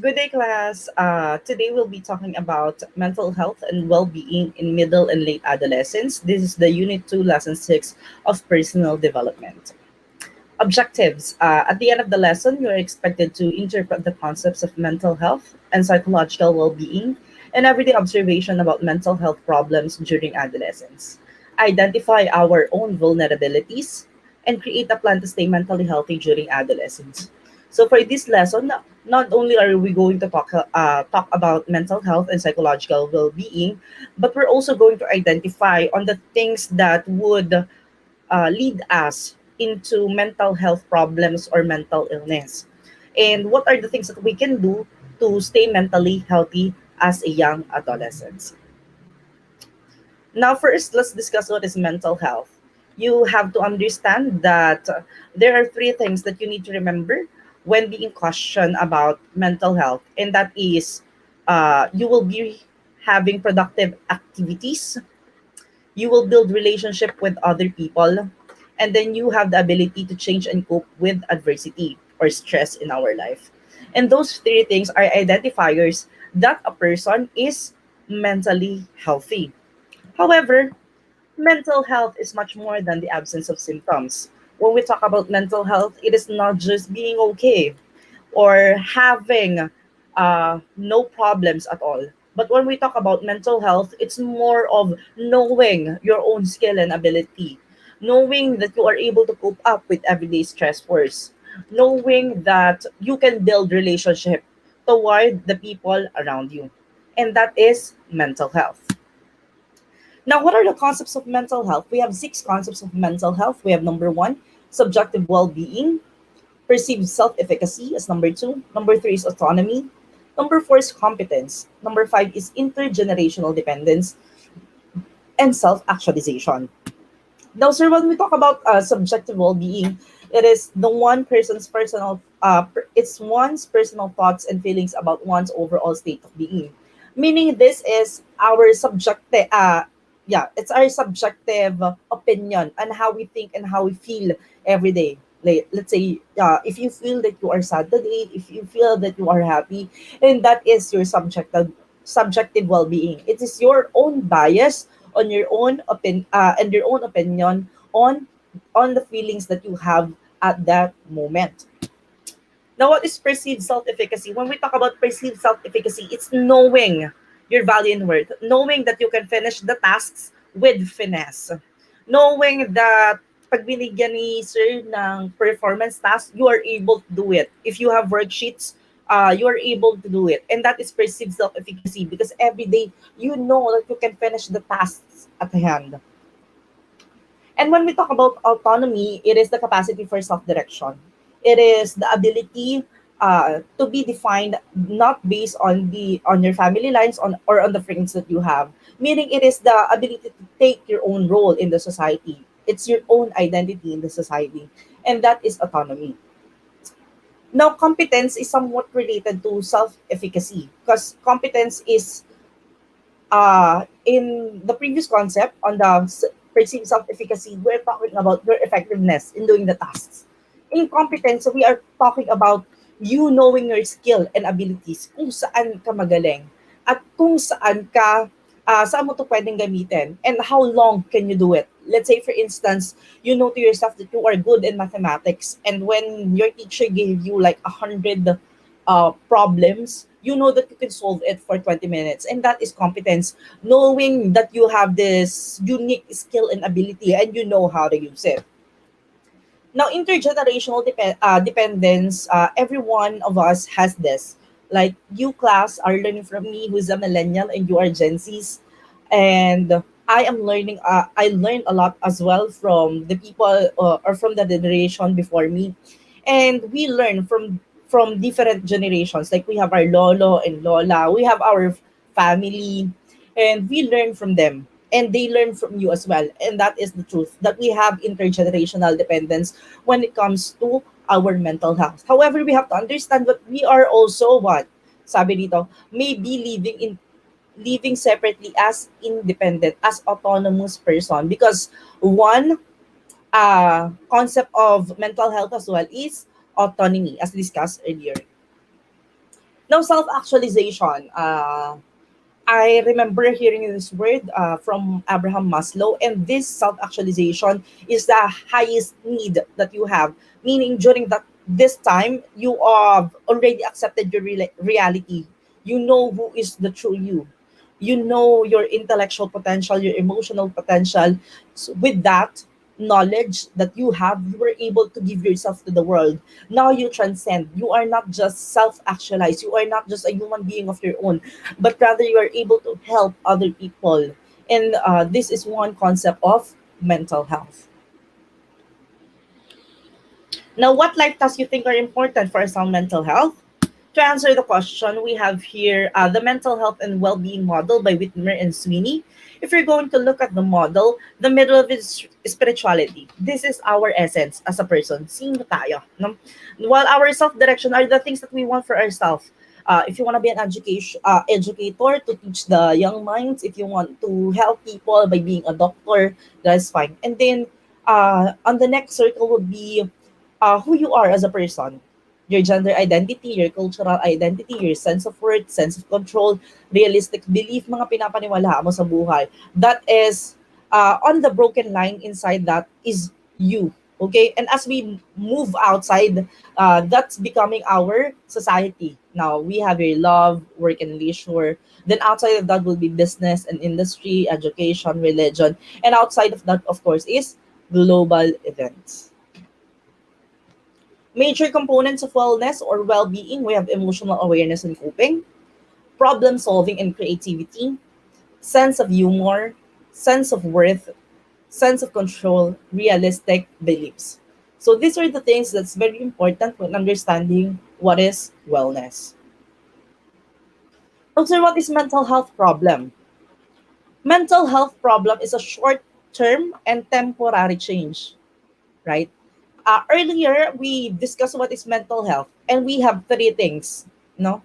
Good day, class. Today we'll be talking about mental health and well-being in middle and late adolescence. This is the Unit 2, Lesson 6 of Personal Development. Objectives. At the end of the lesson, you are expected to interpret the concepts of mental health and psychological well-being and everyday observation about mental health problems during adolescence. Identify our own vulnerabilities and create a plan to stay mentally healthy during adolescence. So for this lesson, not only are we going to talk about mental health and psychological well-being, but we're also going to identify on the things that would lead us into mental health problems or mental illness. And what are the things that we can do to stay mentally healthy as a young adolescent? Now, first, let's discuss what is mental health. You have to understand that there are three things that you need to remember when being questioned about mental health, and that is you will be having productive activities, you will build relationship with other people, and then you have the ability to change and cope with adversity or stress in our life. And those three things are identifiers that a person is mentally healthy. However, mental health is much more than the absence of symptoms. When we talk about mental health, it is not just being okay or having no problems at all. But when we talk about mental health, it's more of knowing your own skill and ability, knowing that you are able to cope up with everyday stressors, knowing that you can build relationship toward the people around you. And that is mental health. Now, what are the concepts of mental health? We have six concepts of mental health. We have number one, subjective well being, perceived self efficacy as number two. Number three is autonomy. Number four is competence. Number five is intergenerational dependence and self actualization. Now, sir, when we talk about subjective well being, it is the one person's personal, it's one's personal thoughts and feelings about one's overall state of being. Meaning, this is our subjective, yeah, it's our subjective opinion on how we think and how we feel every day. Like, let's say, if you feel that you are sad today, if you feel that you are happy, and that is your subjective well-being. It is your own bias on your own and your own opinion on the feelings that you have at that moment. Now, what is perceived self-efficacy? When we talk about perceived self-efficacy, it's knowing your value and worth, knowing that you can finish the tasks with finesse, knowing that pag binigyan ni sir ng performance task, you are able to do it. If you have worksheets, you are able to do it. And that is perceived self-efficacy because every day you know that you can finish the tasks at hand. And when we talk about autonomy, it is the capacity for self-direction. It is the ability to be defined not based on your family lines or on the friends that you have. Meaning, it is the ability to take your own role in the society. It's your own identity in the society, and that is autonomy. Now, competence is somewhat related to self-efficacy because competence is in the previous concept on the perceived self-efficacy, we're talking about your effectiveness in doing the tasks. In competence, we are talking about you knowing your skill and abilities, kung saan ka magaling, at kung saan mo to pwedeng gamitin, and how long can you do it. Let's say, for instance, you know to yourself that you are good in mathematics, and when your teacher gave you like 100 problems, you know that you can solve it for 20 minutes. And that is competence, knowing that you have this unique skill and ability and you know how to use it. Now, intergenerational dependence, every one of us has this. Like, you class are learning from me, who's a millennial, and you are Gen Zs. And I learned a lot as well from the people or from the generation before me. And we learn from different generations. Like, we have our lolo and lola, we have our family, and we learn from them. And they learn from you as well. And that is the truth that we have intergenerational dependence when it comes to our mental health. However, we have to understand that we are also what? Sabi dito, maybe living separately as independent, as autonomous person. Because one concept of mental health as well is autonomy, as discussed earlier. Now, self-actualization. I remember hearing this word from Abraham Maslow, and this self-actualization is the highest need that you have. Meaning, during that this time, you have already accepted your reality. You know who is the true you. You know your intellectual potential, your emotional potential. So with that knowledge that you have, you were able to give yourself to the world. Now you transcend. You are not just self-actualized. You are not just a human being of your own, but rather you are able to help other people. And this is one concept of mental health. Now, what life tasks you think are important for a sound mental health? To answer the question, we have here the mental health and well-being model by Whitmer and Sweeney. If you're going to look at the model, the middle of it is spirituality. This is our essence as a person. Sino tayo? No? While our self-direction are the things that we want for ourselves. If you want to be an educator to teach the young minds, if you want to help people by being a doctor, that's fine. And then on the next circle would be who you are as a person, your gender identity, your cultural identity, your sense of worth, sense of control, realistic belief, mga pinapaniwalaan mo sa buhay. That is, on the broken line inside that is you. Okay? And as we move outside, that's becoming our society. Now, we have your love, work, and leisure. Then outside of that will be business and industry, education, religion. And outside of that, of course, is global events. Major components of wellness or well-being, we have emotional awareness and coping, problem solving and creativity, sense of humor, sense of worth, sense of control, realistic beliefs. So these are the things that's very important when understanding what is wellness. Also, what is mental health problem? Mental health problem is a short-term and temporary change, right? Earlier, we discussed what is mental health, and we have three things, no?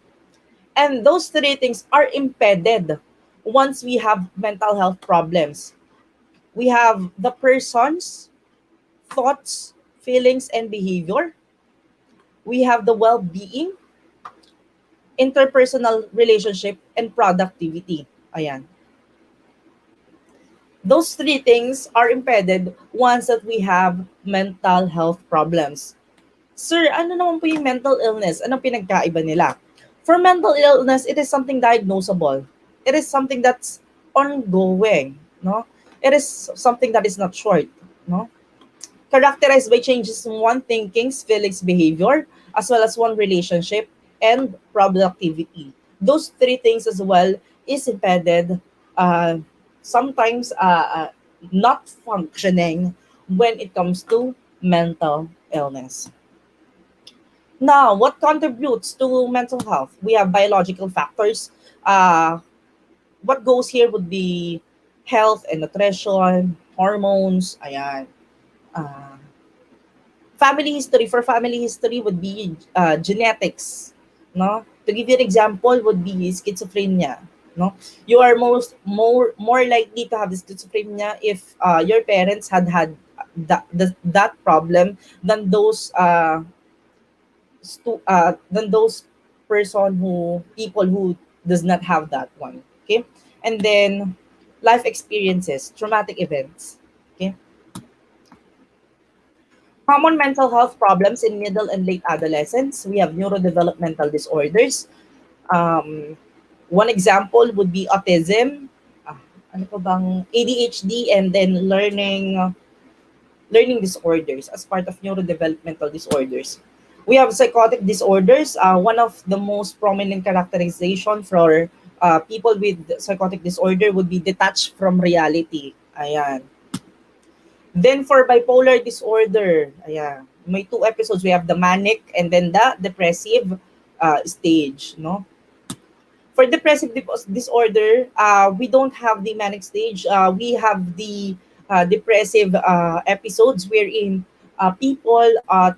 And those three things are embedded once we have mental health problems. We have the person's thoughts, feelings, and behavior. We have the well-being, interpersonal relationship, and productivity. Ayan. Those three things are embedded once that we have mental health problems. Sir, ano naman po yung mental illness? Anong pinagkaiba nila? For mental illness, it is something diagnosable. It is something that's ongoing, no? It is something that is not short, no? Characterized by changes in one thinking's, feelings, behavior, as well as one relationship and productivity. Those three things as well is embedded, uh, sometimes not functioning when it comes to mental illness. Now, what contributes to mental health? We have biological factors. What goes here would be health and nutrition, hormones, ayan. Uh, Family history. For family history would be genetics. No? To give you an example would be schizophrenia. No? You are more likely to have schizophrenia if your parents had that problem than those person who people who does not have that one. Okay, and then life experiences, traumatic events. Okay, common mental health problems in middle and late adolescence. We have neurodevelopmental disorders. Um, One example would be autism. Ano pa bang ADHD, and then learning disorders as part of neurodevelopmental disorders. We have psychotic disorders. One of the most prominent characterization for people with psychotic disorder would be detached from reality. Ayan. Then for bipolar disorder, ayan, may two episodes. We have the manic and then the depressive stage, no? For depressive disorder, we don't have the manic stage. We have the depressive episodes wherein people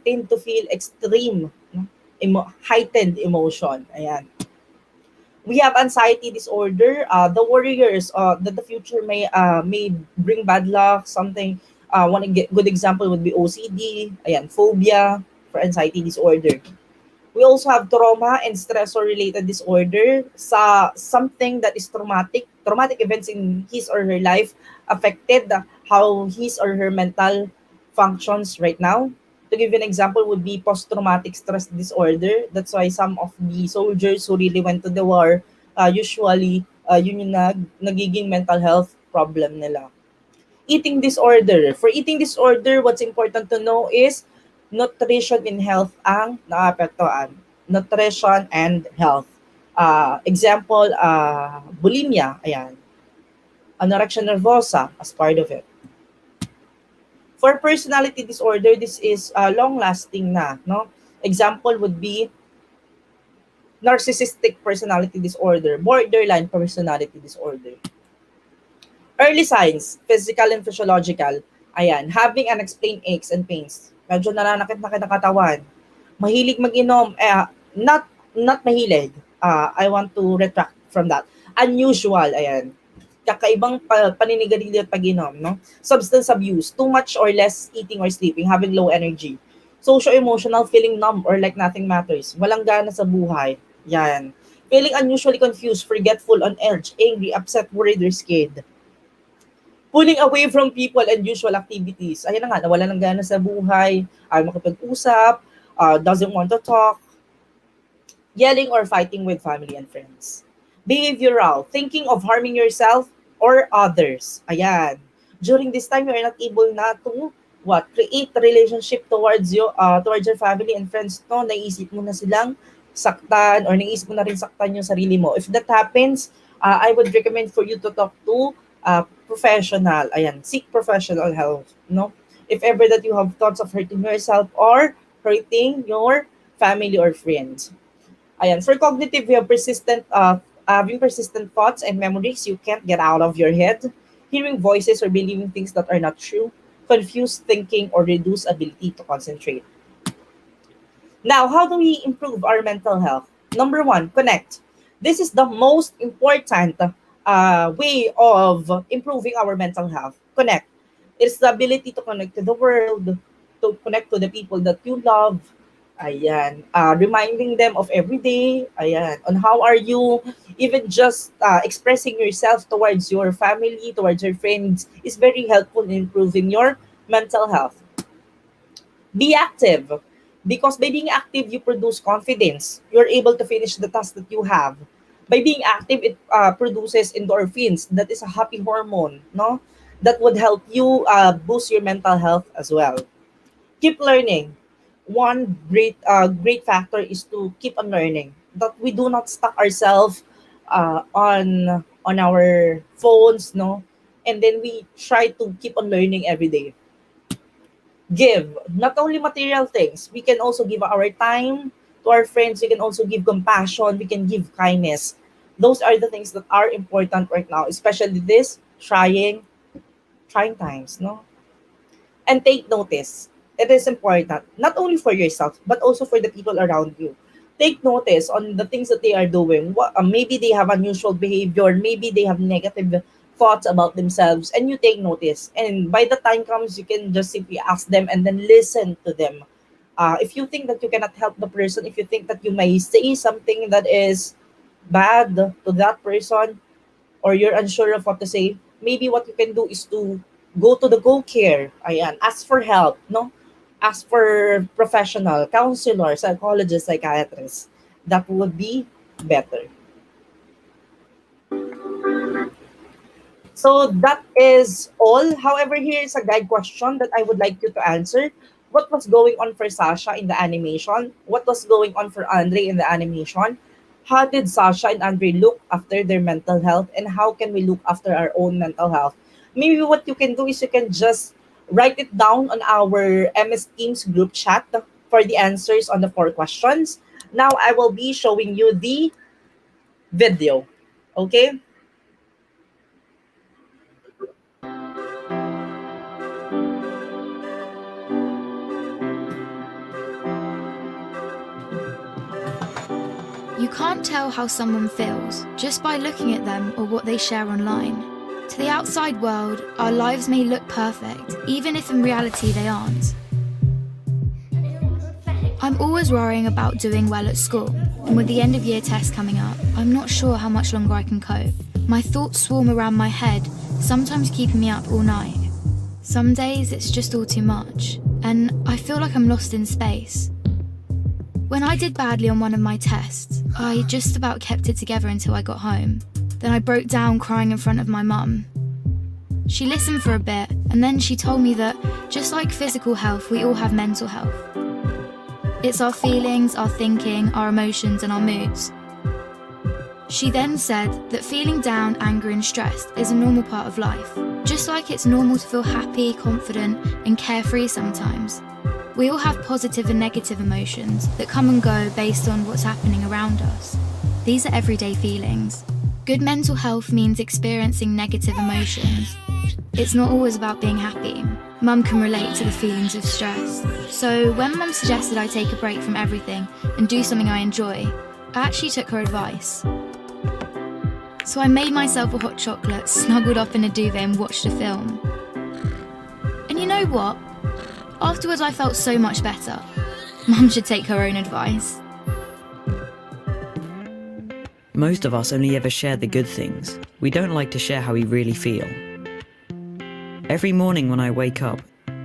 tend to feel extreme, no? Heightened emotion. Ayan. We have anxiety disorder. The worriers that the future may bring bad luck. Something. Good example would be OCD. Ayan, phobia for anxiety disorder. We also have trauma and stressor related disorder, sa something that is traumatic events in his or her life affected how his or her mental functions right now. To give you an example would be post-traumatic stress disorder. That's why some of the soldiers who really went to the war, usually, yun yung nagiging mental health problem nila. Eating disorder. For eating disorder, what's important to know is nutrition and health ang naapektuhan. Nutrition and health. Example, bulimia, ayan. Anorexia nervosa as part of it. For personality disorder, this is long-lasting na, no? Example would be narcissistic personality disorder, borderline personality disorder. Early signs, physical and physiological. Ayan, having unexplained aches and pains. Medyo nananakit na ng katawan. Mahilig mag-inom. Not mahilig. I want to retract from that. Unusual, ayan. Kakaibang paninigarilyo at pag-inom, no? Substance abuse, too much or less eating or sleeping, having low energy. Socio-emotional, feeling numb or like nothing matters. Walang gana sa buhay. Yan. Feeling unusually confused, forgetful, on edge, angry, upset, worried, or scared. Pulling away from people and usual activities. Ayan na nga, nawala ng gana sa buhay, ayaw makipag-usap, doesn't want to talk, yelling or fighting with family and friends. Behavioral, thinking of harming yourself or others. Ayan. During this time, you're not able na to create a relationship towards your family and friends. No, naisip mo na silang saktan or naisip mo na rin saktan yung sarili mo. If that happens, I would recommend for you to talk to professional. Ayan, seek professional help. No, if ever that you have thoughts of hurting yourself or hurting your family or friends. Ayan, for cognitive, we have having persistent thoughts and memories you can't get out of your head, hearing voices or believing things that are not true, confused thinking or reduced ability to concentrate. Now, how do we improve our mental health? Number one, connect. This is the most important way of improving our mental health. Connect. It's the ability to connect to the world, to connect to the people that you love. Ayan. Reminding them of every day. Ayan. On how are you. Even just expressing yourself towards your family, towards your friends is very helpful in improving your mental health. Be active. Because by being active, you produce confidence. You're able to finish the task that you have. By being active, it produces endorphins. That is a happy hormone, no? That would help you boost your mental health as well. Keep learning. One great factor is to keep on learning. That we do not stuck ourselves on our phones, no? And then we try to keep on learning every day. Give not only material things, we can also give our time to our friends, we can also give compassion, we can give kindness. Those are the things that are important right now, especially this trying times, no? And take notice. It is important not only for yourself but also for the people around you. Take notice on the things that they are doing. Maybe they have unusual behavior, maybe they have negative thoughts about themselves, and you take notice. And by the time comes, you can just simply ask them and then listen to them. If you think that you cannot help the person, if you think that you may say something that is bad to that person, or you're unsure of what to say, maybe what you can do is to go to the Go Care. Ayan, ask for help, no? Ask for professional, counselor, psychologist, psychiatrist. That would be better. So that is all. However, here is a guide question that I would like you to answer. What was going on for Sasha in the animation? What was going on for Andre in the animation? How did Sasha and Andre look after their mental health? And how can we look after our own mental health? Maybe what you can do is you can just write it down on our MS Teams group chat for the answers on the 4 questions. Now I will be showing you the video. Okay? You can't tell how someone feels just by looking at them or what they share online. To the outside world, our lives may look perfect, even if in reality they aren't. I'm always worrying about doing well at school, and with the end of year test coming up, I'm not sure how much longer I can cope. My thoughts swarm around my head, sometimes keeping me up all night. Some days it's just all too much, and I feel like I'm lost in space. When I did badly on one of my tests, I just about kept it together until I got home. Then I broke down crying in front of my mum. She listened for a bit, and then she told me that, just like physical health, we all have mental health. It's our feelings, our thinking, our emotions, and our moods. She then said that feeling down, angry, and stressed is a normal part of life. Just like it's normal to feel happy, confident, and carefree sometimes. We all have positive and negative emotions that come and go based on what's happening around us. These are everyday feelings. Good mental health means experiencing negative emotions. It's not always about being happy. Mum can relate to the feelings of stress. So when Mum suggested I take a break from everything and do something I enjoy, I actually took her advice. So I made myself a hot chocolate, snuggled up in a duvet and watched a film. And you know what? Afterwards I felt so much better. Mum should take her own advice. Most of us only ever share the good things. We don't like to share how we really feel. Every morning when I wake up,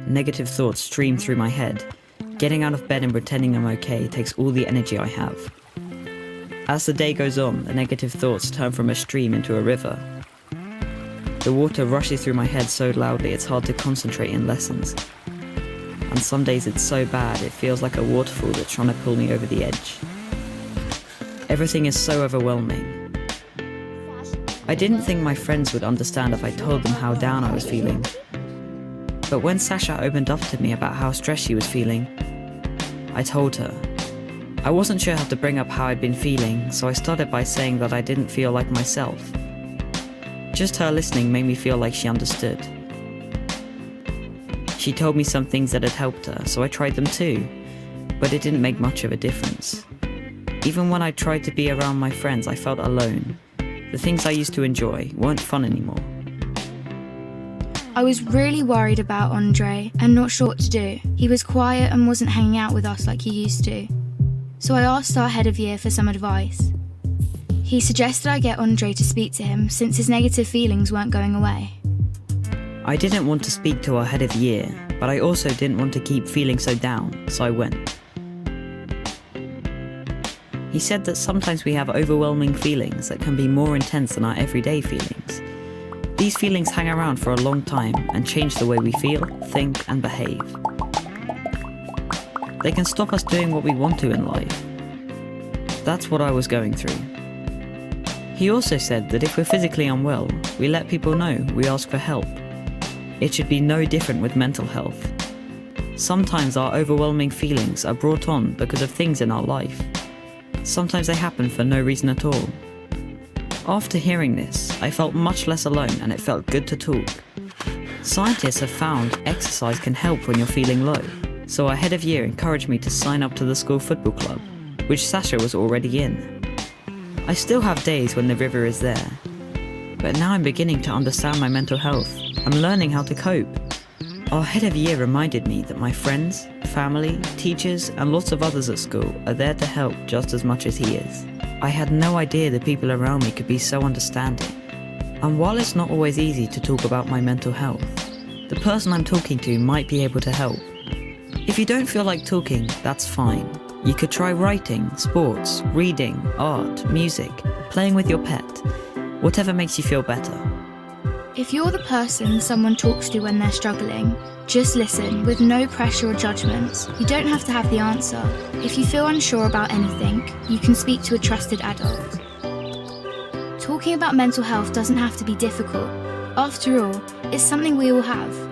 negative thoughts stream through my head. Getting out of bed and pretending I'm okay takes all the energy I have. As the day goes on, the negative thoughts turn from a stream into a river. The water rushes through my head so loudly it's hard to concentrate in lessons. And some days it's so bad it feels like a waterfall that's trying to pull me over the edge. Everything is so overwhelming. I didn't think my friends would understand if I told them how down I was feeling. But when Sasha opened up to me about how stressed she was feeling, I told her. I wasn't sure how to bring up how I'd been feeling, so I started by saying that I didn't feel like myself. Just her listening made me feel like she understood. She told me some things that had helped her, so I tried them too, but it didn't make much of a difference. Even when I tried to be around my friends, I felt alone. The things I used to enjoy weren't fun anymore. I was really worried about Andre and not sure what to do. He was quiet and wasn't hanging out with us like he used to. So I asked our head of year for some advice. He suggested I get Andre to speak to him since his negative feelings weren't going away. I didn't want to speak to our head of year, but I also didn't want to keep feeling so down, so I went. He said that sometimes we have overwhelming feelings that can be more intense than our everyday feelings. These feelings hang around for a long time and change the way we feel, think, and behave. They can stop us doing what we want to in life. That's what I was going through. He also said that if we're physically unwell, we let people know, we ask for help. It should be no different with mental health. Sometimes our overwhelming feelings are brought on because of things in our life. Sometimes they happen for no reason at all. After hearing this, I felt much less alone and it felt good to talk. Scientists have found exercise can help when you're feeling low, so our head of year encouraged me to sign up to the school football club, which Sasha was already in. I still have days when the river is there, but now I'm beginning to understand my mental health. I'm learning how to cope. Our head of year reminded me that my friends, family, teachers, and lots of others at school are there to help just as much as he is. I had no idea the people around me could be so understanding. And while it's not always easy to talk about my mental health, the person I'm talking to might be able to help. If you don't feel like talking, that's fine. You could try writing, sports, reading, art, music, playing with your pet, whatever makes you feel better. If you're the person someone talks to when they're struggling, just listen with no pressure or judgments. You don't have to have the answer. If you feel unsure about anything, you can speak to a trusted adult. Talking about mental health doesn't have to be difficult. After all, it's something we all have.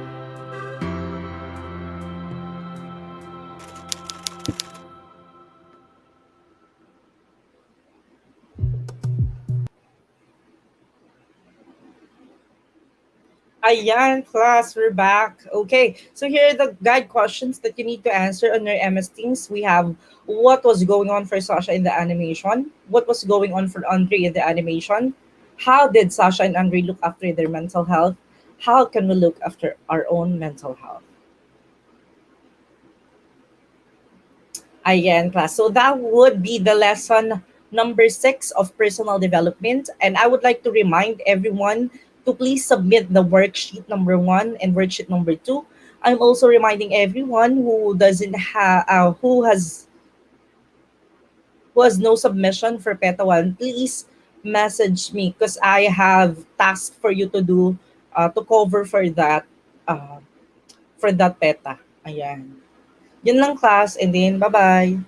Ayan, class, we're back. Okay, so here are the guide questions that you need to answer on your MS Teams. We have what was going on for Sasha in the animation, what was going on for Andre in the animation, how did Sasha and Andre look after their mental health, how can we look after our own mental health. Ayan, class. So that would be the lesson number 6 of personal development. And I would like to remind everyone to please submit the worksheet number 1 and worksheet number 2. I'm also reminding everyone who doesn't have, who has no submission for PETA 1, please message me because I have tasks for you to do to cover uh, for that PETA. Ayan. Yun lang class and then bye-bye.